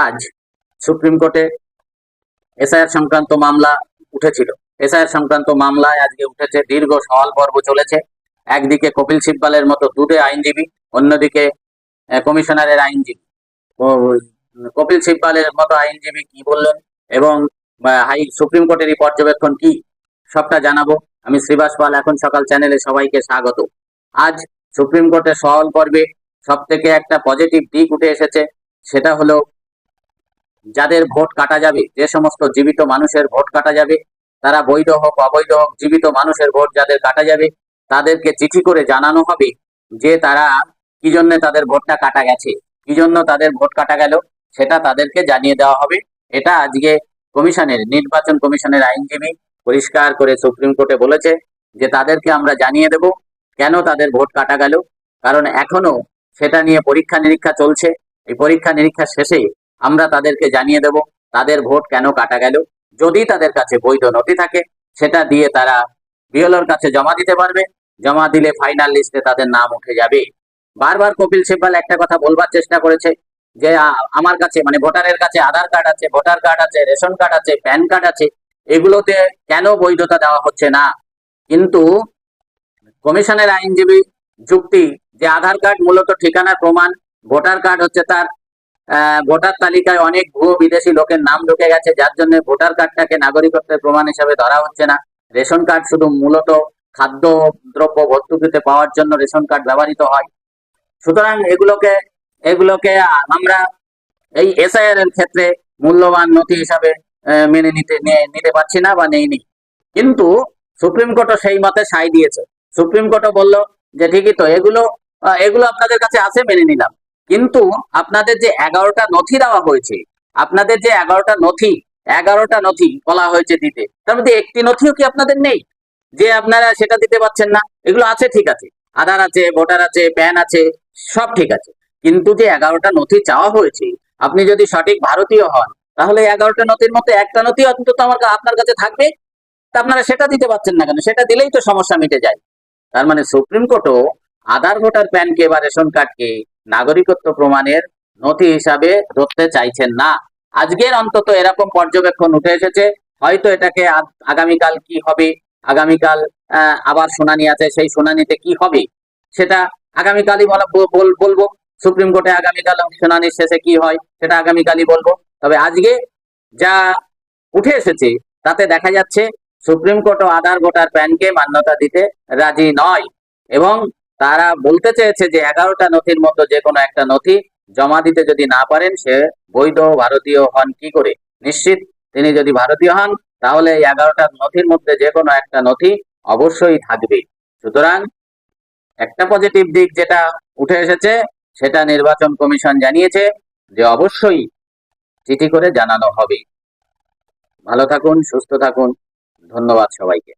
আজ সুপ্রিম কোর্টে এসআইআর সংক্রান্ত মামলা উঠেছিল। এসআইআর সংক্রান্ত মামলায় আজকে উঠেছে, দীর্ঘ সওয়াল পর্ব চলেছে। একদিকে কপিল সিব্বালের মতো দুটো আইনজীবী, অন্যদিকে কমিশনারের আইনজীবী। কপিল সিব্বালের মতো আইনজীবী কি বললেন এবং সুপ্রিম কোর্টের পর্যবেক্ষণ কি, সবটা জানাবো। আমি শ্রীবাস পাল, এখন সকাল চ্যানেলে সবাইকে স্বাগত। আজ সুপ্রিম কোর্টের সওয়াল পর্বে সব থেকে একটা পজিটিভ দিক উঠে এসেছে, সেটা হলো যাদের ভোট কাটা যাবে, যে সমস্ত জীবিত মানুষের ভোট কাটা যাবে, তারা বৈধ হোক অবৈধ হোক, জীবিত মানুষের ভোট যাদের কাটা যাবে তাদেরকে চিঠি করে জানানো হবে যে তারা কি জন্য তাদের ভোটটা কাটা গেছে, কি জন্য তাদের ভোট কাটা গেল, সেটা তাদেরকে জানিয়ে দেওয়া হবে। এটা আজকে নির্বাচন কমিশনের আইনজীবী পরিষ্কার করে সুপ্রিম কোর্টে বলেছে যে তাদেরকে আমরা জানিয়ে দেব কেন তাদের ভোট কাটা গেল, কারণ এখনো সেটা নিয়ে পরীক্ষা নিরীক্ষা চলছে। এই পরীক্ষা নিরীক্ষা শেষে আমরা তাদেরকে জানিয়ে দেব তাদের ভোট কেন কাটা গেল। যদি তাদের কাছে বৈধ নথি থাকে সেটা দিয়ে তারা বিএলওর কাছে জমা দিতে পারবে, জমা দিলে ফাইনাল লিস্টে তাদের নাম উঠে যাবে। বারবার কপিল সিব্বাল একটা কথা বলবার চেষ্টা করেছে যে আমার কাছে মানে ভোটারের কাছে আধার কার্ড আছে, ভোটার কার্ড আছে, রেশন কার্ড আছে, প্যান কার্ড আছে, এগুলোতে কেন বৈধতা দেওয়া হচ্ছে না। কিন্তু কমিশনের আইনজীবী যুক্তি যে আধার কার্ড মূলত ঠিকানার প্রমাণ, ভোটার কার্ড হচ্ছে তার ভোটার তালিকায় অনেক ভুয়ো বিদেশি লোকের নাম ঢুকে গেছে, যার জন্য ভোটার কার্ডটাকে নাগরিকত্বের প্রমাণ হিসাবে ধরা হচ্ছে না। রেশন কার্ড শুধু মূলত খাদ্য দ্রব্য ভর্তুকিতে পাওয়ার জন্য রেশন কার্ড ব্যবহৃত হয়। সুতরাং এগুলোকে আমরা এই এসআইআর এর ক্ষেত্রে মূল্যবান নথি হিসাবে মেনে নিতে পারছি না বা নেইনি। কিন্তু সুপ্রিম কোর্টও সেই মতে সায় দিয়েছে। সুপ্রিম কোর্টও বলল যে ঠিকই তো, এগুলো আপনাদের কাছে আছে, মেনে নিলাম, কিন্তু আপনাদের যে 11টা নথি দেওয়া হয়েছে, আপনাদের যে 11টা নথি বলা হয়েছে দিতে, তার মধ্যে একটি নথিও কি আপনাদের নেই যে আপনারা সেটা দিতে পারছেন না? এগুলো আছে, ঠিক আছে, আধার আছে, ভোটার আছে, প্যান আছে, সব ঠিক আছে, কিন্তু যে 11টা নথি চাওয়া হয়েছে, আপনি যদি সঠিক ভারতীয় হন তাহলে 11টা নথির মধ্যে একটা নথি অন্তত আপনার কাছে থাকবে। তা আপনারা সেটা দিতে পারছেন না কেন? সেটা দিলেই তো সমস্যা মিটে যায়। তার মানে সুপ্রিম কোর্টও আধার, ভোটার, প্যানকে বা রেশন কার্ডকে নাগরিকত্ব প্রমাণের নথি হিসাবে ধরতে চাইছেন না। আজকের অন্তত এরকম পর্যবেক্ষণ উঠে এসেছে। হয়তো এটাকে আগামীকাল কি হবে, আগামীকাল আবার শুনানি আছে, সেই শুনানিতে কি হবে সেটা আগামীকালই বলবো। সুপ্রিম কোর্টে আগামীকাল শুনানির শেষে কি হয় সেটা আগামীকালই বলবো। তবে আজকে যা উঠে এসেছে তাতে দেখা যাচ্ছে সুপ্রিম কোর্টও আধার, ভোটার, প্যানকে মান্যতা দিতে রাজি নয় এবং তারা বলতে চেয়েছে যে 11টা নথির মধ্যে যে কোনো একটা নথি জমা দিতে যদি না পারেন সে বৈধ ভারতীয় হন কি করে? নিশ্চিত তিনি যদি ভারতীয় হন তাহলে এই 11টা নথির মধ্যে যে কোনো একটা নথি অবশ্যই থাকবে। সুতরাং একটা পজিটিভ দিক যেটা উঠে এসেছে সেটা নির্বাচন কমিশন জানিয়েছে যে অবশ্যই চিঠি করে জানানো হবে। ভালো থাকুন, সুস্থ থাকুন, ধন্যবাদ সবাইকে।